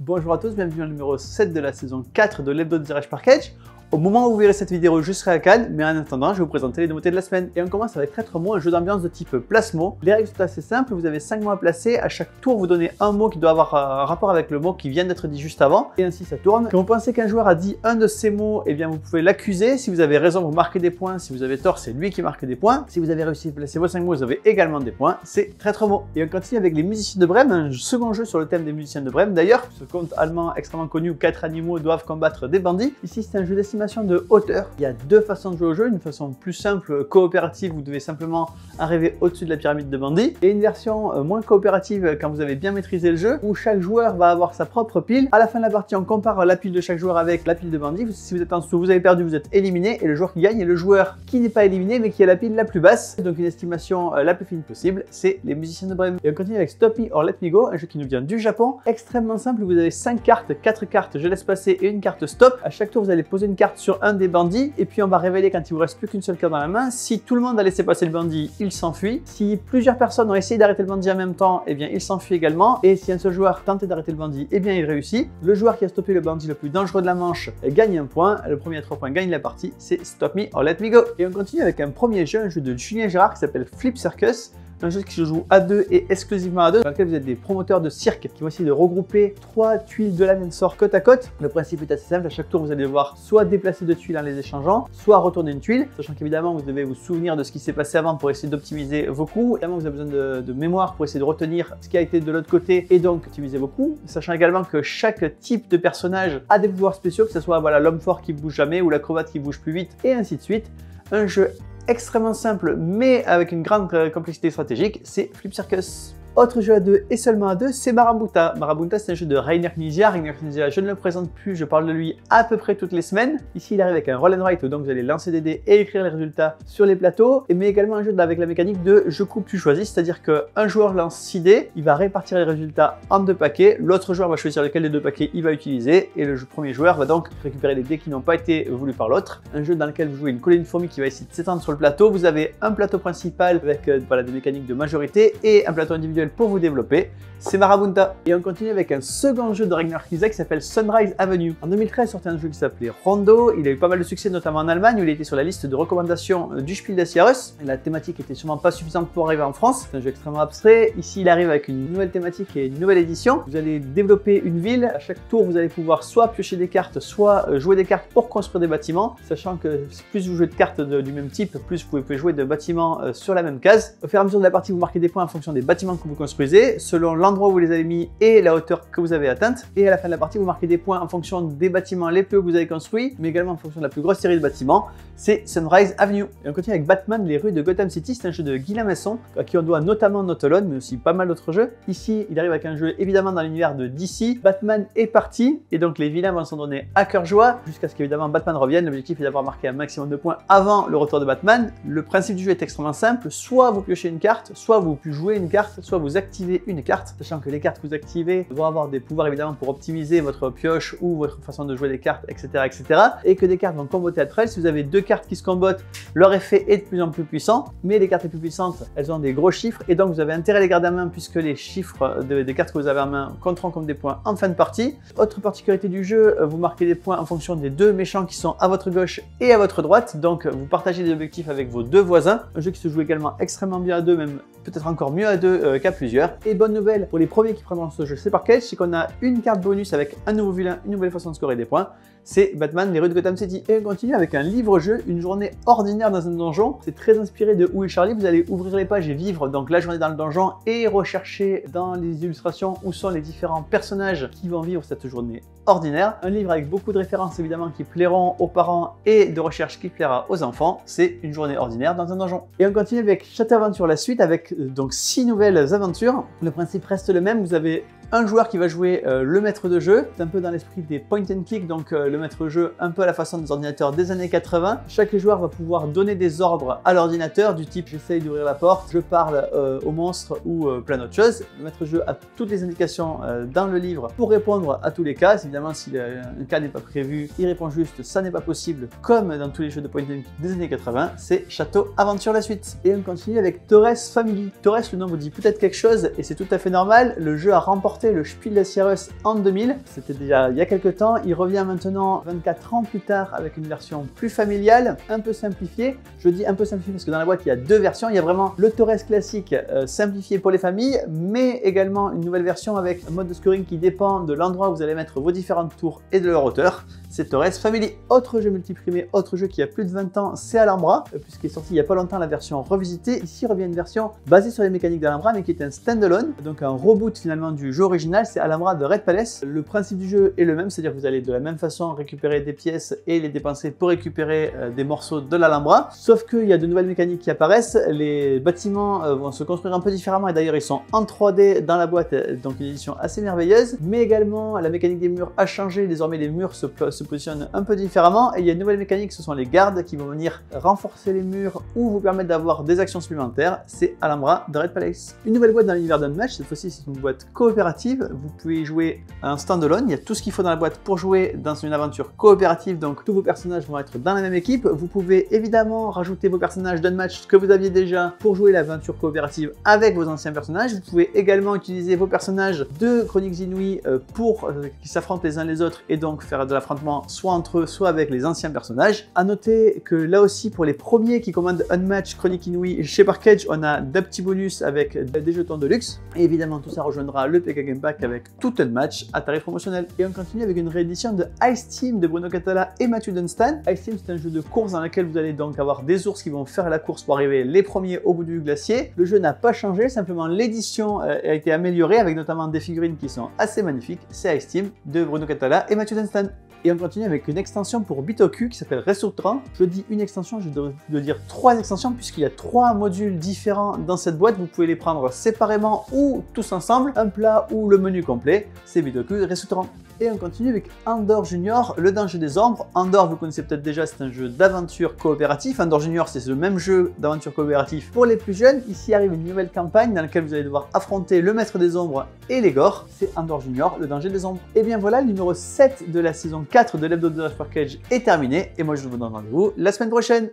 Bonjour à tous, bienvenue dans le numéro 7 de la saison 4 de l'Hebdo de Tirage par Cage. Au moment où vous verrez cette vidéo, je serai à Cannes, mais en attendant, je vais vous présenter les nouveautés de la semaine. Et on commence avec Traître Mot, un jeu d'ambiance de type place-mot. Les règles sont assez simples, vous avez 5 mots à placer. À chaque tour, vous donnez un mot qui doit avoir un rapport avec le mot qui vient d'être dit juste avant. Et ainsi, ça tourne. Quand vous pensez qu'un joueur a dit un de ces mots, eh bien, vous pouvez l'accuser. Si vous avez raison, vous marquez des points. Si vous avez tort, c'est lui qui marque des points. Si vous avez réussi à placer vos 5 mots, vous avez également des points. C'est Traître Mot. Et on continue avec les musiciens de Brême, un second jeu sur le thème des musiciens de Brême. D'ailleurs, ce conte allemand extrêmement connu où 4 animaux doivent combattre des bandits. Ici, c'est un jeu d'estimation de hauteur. Il y a deux façons de jouer au jeu, une façon plus simple, coopérative, vous devez simplement arriver au-dessus de la pyramide de bandits, et une version moins coopérative quand vous avez bien maîtrisé le jeu, où chaque joueur va avoir sa propre pile. À la fin de la partie, on compare la pile de chaque joueur avec la pile de bandits. Si vous êtes en dessous, vous avez perdu, vous êtes éliminé, et le joueur qui gagne est le joueur qui n'est pas éliminé, mais qui a la pile la plus basse. Donc une estimation la plus fine possible, c'est les musiciens de Brême. Et on continue avec Stop Me or Let Me Go, un jeu qui nous vient du Japon. Extrêmement simple, vous avez 5 cartes, 4 cartes, je laisse passer, et une carte stop. À chaque tour, vous allez poser une carte sur un des bandits, et puis on va révéler quand il vous reste plus qu'une seule carte dans la main. Si tout le monde a laissé passer le bandit, il s'enfuit. Si plusieurs personnes ont essayé d'arrêter le bandit en même temps, eh bien il s'enfuit également. Et si un seul joueur tentait d'arrêter le bandit, eh bien il réussit. Le joueur qui a stoppé le bandit le plus dangereux de la manche gagne un point. Le premier à 3 points gagne la partie. C'est Stop Me or Let Me Go. Et on continue avec un premier jeu, un jeu de Julien Gérard qui s'appelle Flip Circus. Un jeu qui se joue à 2 et exclusivement à 2, dans lequel vous êtes des promoteurs de cirque qui vont essayer de regrouper 3 tuiles de la même sorte côte à côte. Le principe est assez simple, à chaque tour vous allez devoir soit déplacer 2 tuiles en les échangeant, soit retourner une tuile, sachant qu'évidemment vous devez vous souvenir de ce qui s'est passé avant pour essayer d'optimiser vos coups. Évidemment vous avez besoin de mémoire pour essayer de retenir ce qui a été de l'autre côté et donc optimiser vos coups, sachant également que chaque type de personnage a des pouvoirs spéciaux, que ce soit voilà, l'homme fort qui bouge jamais ou l'acrobate qui bouge plus vite et ainsi de suite. Un jeu extrêmement simple mais avec une grande complexité stratégique, c'est Flip Circus. Autre jeu à 2 et seulement à 2, c'est Marabunta. Marabunta, c'est un jeu de Reiner Knizia. Reiner Knizia, je ne le présente plus, je parle de lui à peu près toutes les semaines. Ici, il arrive avec un roll and write, donc vous allez lancer des dés et écrire les résultats sur les plateaux. Mais également un jeu avec la mécanique de je coupe, tu choisis, c'est-à-dire qu'un joueur lance 6 dés, il va répartir les résultats en 2 paquets. L'autre joueur va choisir lequel des 2 paquets il va utiliser. Et le premier joueur va donc récupérer les dés qui n'ont pas été voulus par l'autre. Un jeu dans lequel vous jouez une colonie de fourmis qui va essayer de s'étendre sur le plateau. Vous avez un plateau principal avec voilà, des mécaniques de majorité et un plateau individuel pour vous développer, c'est Marabunta. Et on continue avec un second jeu de Reiner Knizia qui s'appelle Sunrise Avenue. En 2013 sortait un jeu qui s'appelait Rondo, il a eu pas mal de succès notamment en Allemagne où il était sur la liste de recommandations du Spiel des Jahres. La thématique était sûrement pas suffisante pour arriver en France, c'est un jeu extrêmement abstrait. Ici il arrive avec une nouvelle thématique et une nouvelle édition. Vous allez développer une ville, à chaque tour vous allez pouvoir soit piocher des cartes, soit jouer des cartes pour construire des bâtiments, sachant que plus vous jouez de cartes du même type, plus vous pouvez jouer de bâtiments sur la même case. Au fur et à mesure de la partie vous marquez des points en fonction des bâtiments que vous construisez, selon l'endroit où vous les avez mis et la hauteur que vous avez atteinte. Et à la fin de la partie, vous marquez des points en fonction des bâtiments les plus hauts que vous avez construits, mais également en fonction de la plus grosse série de bâtiments. C'est Sunrise Avenue. Et on continue avec Batman, les rues de Gotham City. C'est un jeu de Guy Lamasson, à qui on doit notamment Not Alone, mais aussi pas mal d'autres jeux. Ici, il arrive avec un jeu évidemment dans l'univers de DC. Batman est parti, et donc les vilains vont s'en donner à cœur joie, jusqu'à ce qu'évidemment Batman revienne. L'objectif est d'avoir marqué un maximum de points avant le retour de Batman. Le principe du jeu est extrêmement simple. Soit vous piochez une carte, soit vous jouez une carte, soit vous activez une carte, sachant que les cartes que vous activez vont avoir des pouvoirs évidemment pour optimiser votre pioche ou votre façon de jouer des cartes, etc. etc. et que des cartes vont comboter entre elles. Si vous avez 2 cartes qui se combotent, leur effet est de plus en plus puissant, mais les cartes les plus puissantes, elles ont des gros chiffres et donc vous avez intérêt à les garder en main puisque les chiffres des cartes que vous avez en main compteront comme des points en fin de partie. Autre particularité du jeu, vous marquez des points en fonction des 2 méchants qui sont à votre gauche et à votre droite, donc vous partagez des objectifs avec vos 2 voisins. Un jeu qui se joue également extrêmement bien à 2, même peut-être encore mieux à 2 qu'à plusieurs. Et bonne nouvelle pour les premiers qui prendront ce jeu, c'est par Cage, c'est qu'on a une carte bonus avec un nouveau vilain, une nouvelle façon de scorer des points. C'est Batman, les rues de Gotham City. Et on continue avec un livre-jeu, une journée ordinaire dans un donjon. C'est très inspiré de Où est Charlie. Vous allez ouvrir les pages et vivre donc la journée dans le donjon et rechercher dans les illustrations où sont les différents personnages qui vont vivre cette journée ordinaire. Un livre avec beaucoup de références évidemment qui plairont aux parents et de recherche qui plaira aux enfants. C'est une journée ordinaire dans un donjon. Et on continue avec Château Aventure la suite avec donc 6 nouvelles aventures. Le principe reste le même. Vous avez un joueur qui va jouer le maître de jeu. C'est un peu dans l'esprit des point and click, donc le maître de jeu un peu à la façon des ordinateurs des années 80. Chaque joueur va pouvoir donner des ordres à l'ordinateur du type j'essaye d'ouvrir la porte, je parle au monstre ou plein d'autres choses. Le maître de jeu a toutes les indications dans le livre pour répondre à tous les cas. Évidemment, si un cas n'est pas prévu, il répond juste ça n'est pas possible, comme dans tous les jeux de point and click des années 80. C'est Château Aventure la suite. Et on continue avec Torres Family. Torres, le nom vous dit peut-être quelque chose et c'est tout à fait normal. Le jeu a remporté sortait le Spiel des Jahres en 2000. C'était déjà il y a quelques temps. Il revient maintenant 24 ans plus tard avec une version plus familiale, un peu simplifiée. Je dis un peu simplifiée parce que dans la boîte, il y a deux versions. Il y a vraiment le Torres classique simplifié pour les familles, mais également une nouvelle version avec un mode de scoring qui dépend de l'endroit où vous allez mettre vos différentes tours et de leur hauteur. C'est Torres Family. Autre jeu multiprimé, autre jeu qui a plus de 20 ans, c'est Alhambra, puisqu'il est sorti il n'y a pas longtemps la version revisitée. Ici revient une version basée sur les mécaniques d'Alhambra, mais qui est un standalone, donc un reboot finalement du jeu original. C'est Alhambra de Red Palace. Le principe du jeu est le même, c'est-à-dire que vous allez de la même façon récupérer des pièces et les dépenser pour récupérer des morceaux de l'Alhambra. Sauf qu'il y a de nouvelles mécaniques qui apparaissent. Les bâtiments vont se construire un peu différemment, et d'ailleurs ils sont en 3D dans la boîte, donc une édition assez merveilleuse. Mais également la mécanique des murs a changé. Désormais les murs se positionnent un peu différemment, et il y a une nouvelle mécanique, ce sont les gardes qui vont venir renforcer les murs ou vous permettre d'avoir des actions supplémentaires. C'est Alhambra de Red Palace. Une nouvelle boîte dans l'univers d'Unmatch, cette fois-ci c'est une boîte coopérative. Vous pouvez y jouer un standalone, il y a tout ce qu'il faut dans la boîte pour jouer dans une aventure coopérative, donc tous vos personnages vont être dans la même équipe. Vous pouvez évidemment rajouter vos personnages d'Unmatch que vous aviez déjà pour jouer l'aventure coopérative avec vos anciens personnages. Vous pouvez également utiliser vos personnages de Chroniques Inouïes pour qu'ils s'affrontent les uns les autres et donc faire de l'affrontement soit entre eux, soit avec les anciens personnages. A noter que là aussi, pour les premiers qui commandent Unmatch Chroniques Inouïes chez Parkage, on a des petits bonus avec des jetons de luxe. Et évidemment, tout ça rejoindra le PK Game Pack avec tout Unmatch à tarif promotionnel. Et on continue avec une réédition de Ice Team de Bruno Cathala et Matthew Dunstan. Ice Team, c'est un jeu de course dans lequel vous allez donc avoir des ours qui vont faire la course pour arriver les premiers au bout du glacier. Le jeu n'a pas changé, simplement l'édition a été améliorée avec notamment des figurines qui sont assez magnifiques. C'est Ice Team de Bruno Cathala et Matthew Dunstan. Et on continue avec une extension pour BitOQ qui s'appelle Restaurant. Je dis une extension, je devrais dire 3 extensions puisqu'il y a 3 modules différents dans cette boîte. Vous pouvez les prendre séparément ou tous ensemble, un plat ou le menu complet. C'est BitOQ Restaurant. Et on continue avec Andor Junior, le danger des ombres. Andor, vous connaissez peut-être déjà, c'est un jeu d'aventure coopératif. Andor Junior, c'est le même jeu d'aventure coopératif pour les plus jeunes. Ici arrive une nouvelle campagne dans laquelle vous allez devoir affronter le maître des ombres et les gores. C'est Andor Junior, le danger des ombres. Et bien voilà, le numéro 7 de la saison 4 de l'Hebdo de Parkage est terminé. Et moi, je vous donne rendez-vous la semaine prochaine.